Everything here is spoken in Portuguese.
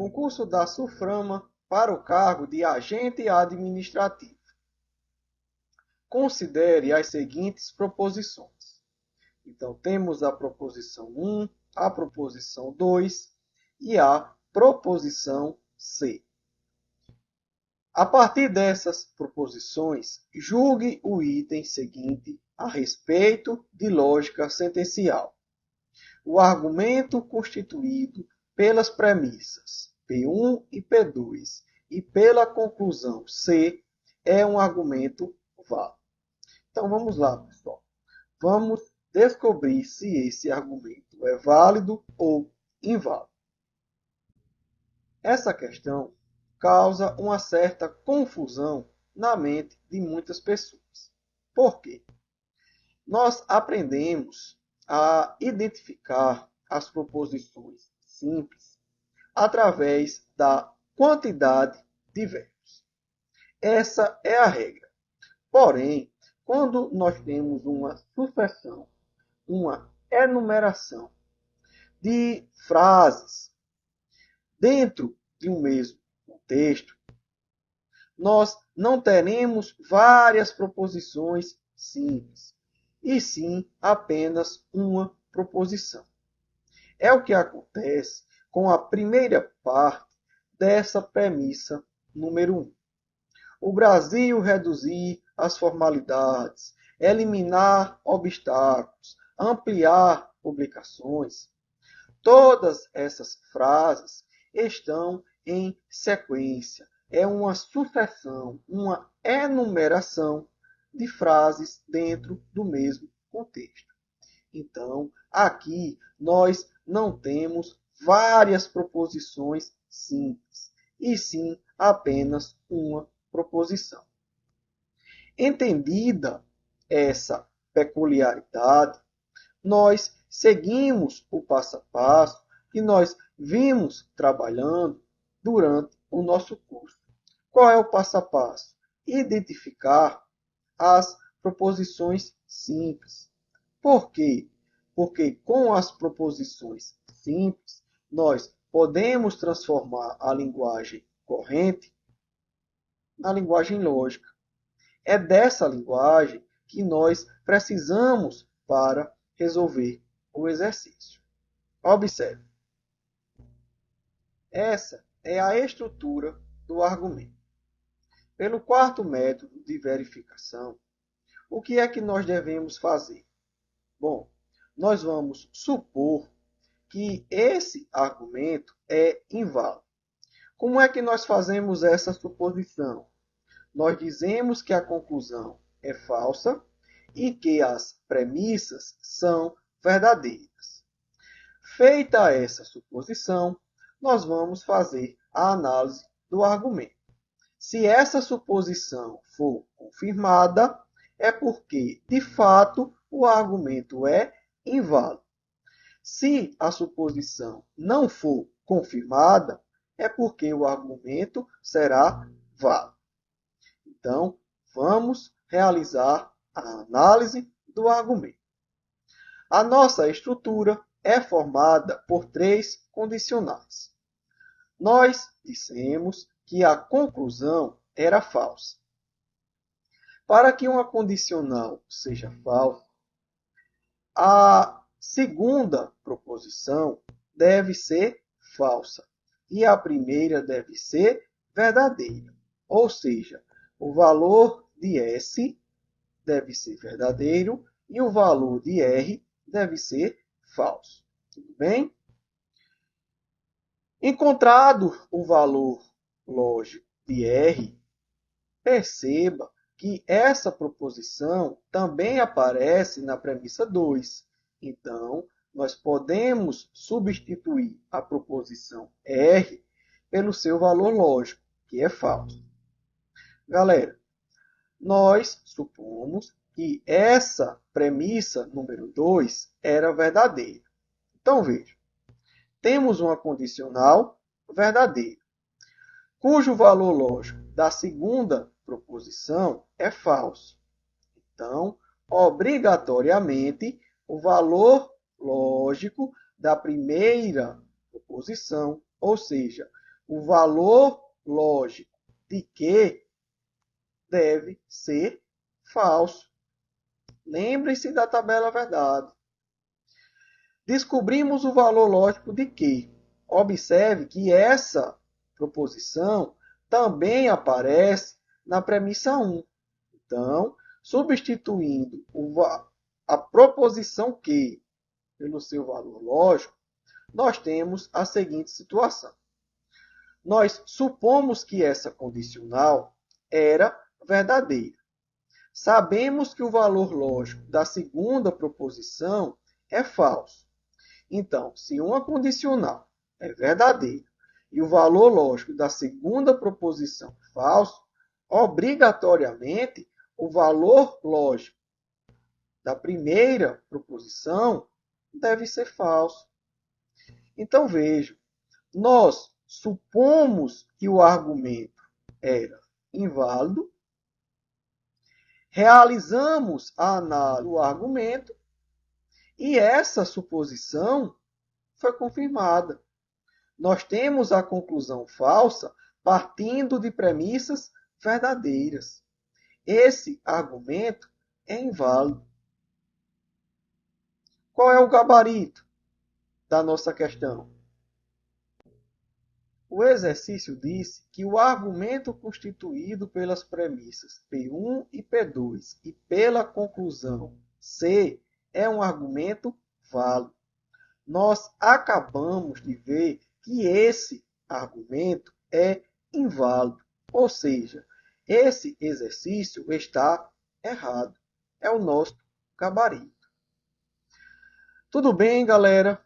Concurso da SUFRAMA para o cargo de agente administrativo. Considere as seguintes proposições. Então, temos a proposição 1, a proposição 2 e a proposição C. A partir dessas proposições, julgue o item seguinte a respeito de lógica sentencial. O argumento constituído pelas premissas P1 e P2 e pela conclusão C é um argumento válido. Então, vamos lá, pessoal. Vamos descobrir se esse argumento é válido ou inválido. Essa questão causa uma certa confusão na mente de muitas pessoas. Por quê? Nós aprendemos a identificar as proposições simples através da quantidade de verbos. Essa é a regra. Porém, quando nós temos uma sucessão, uma enumeração de frases dentro de um mesmo contexto, nós não teremos várias proposições simples, e sim apenas uma proposição. É o que acontece com a primeira parte dessa premissa número 1. O Brasil reduzir as formalidades, eliminar obstáculos, ampliar publicações. Todas essas frases estão em sequência. É uma sucessão, uma enumeração de frases dentro do mesmo contexto. Então, aqui nós não temos várias proposições simples, e sim apenas uma proposição. Entendida essa peculiaridade, nós seguimos o passo a passo que nós vimos trabalhando durante o nosso curso. Qual é o passo a passo? Identificar as proposições simples. Por quê? Porque com as proposições simples, nós podemos transformar a linguagem corrente na linguagem lógica. É dessa linguagem que nós precisamos para resolver o exercício. Observe. Essa é a estrutura do argumento. Pelo quarto método de verificação, o que é que nós devemos fazer? Bom, nós vamos supor que esse argumento é inválido. Como é que nós fazemos essa suposição? Nós dizemos que a conclusão é falsa e que as premissas são verdadeiras. Feita essa suposição, nós vamos fazer a análise do argumento. Se essa suposição for confirmada, é porque, de fato, o argumento é inválido. Se a suposição não for confirmada, é porque o argumento será válido. Então, vamos realizar a análise do argumento. A nossa estrutura é formada por três condicionais. Nós dissemos que a conclusão era falsa. Para que uma condicional seja falsa, a segunda proposição deve ser falsa e a primeira deve ser verdadeira. Ou seja, o valor de S deve ser verdadeiro e o valor de R deve ser falso. Tudo bem? Encontrado o valor lógico de R, perceba que essa proposição também aparece na premissa 2. Então, nós podemos substituir a proposição R pelo seu valor lógico, que é falso. Galera, nós supomos que essa premissa número 2 era verdadeira. Então, veja, temos uma condicional verdadeira, cujo valor lógico da segunda proposição é falso. Então, obrigatoriamente, o valor lógico da primeira proposição, ou seja, o valor lógico de Q deve ser falso. Lembre-se da tabela verdade. Descobrimos o valor lógico de Q. Observe que essa proposição também aparece na premissa 1. Então, substituindo a proposição Q pelo seu valor lógico, nós temos a seguinte situação. Nós supomos que essa condicional era verdadeira. Sabemos que o valor lógico da segunda proposição é falso. Então, se uma condicional é verdadeira e o valor lógico da segunda proposição é falso, obrigatoriamente o valor lógico da primeira proposição deve ser falso. Então, vejam, nós supomos que o argumento era inválido, realizamos a análise do argumento e essa suposição foi confirmada. Nós temos a conclusão falsa partindo de premissas verdadeiras. Esse argumento é inválido. Qual é o gabarito da nossa questão? O exercício disse que o argumento constituído pelas premissas P1 e P2 e pela conclusão C é um argumento válido. Nós acabamos de ver que esse argumento é inválido, ou seja, esse exercício está errado. É o nosso gabarito. Tudo bem, galera?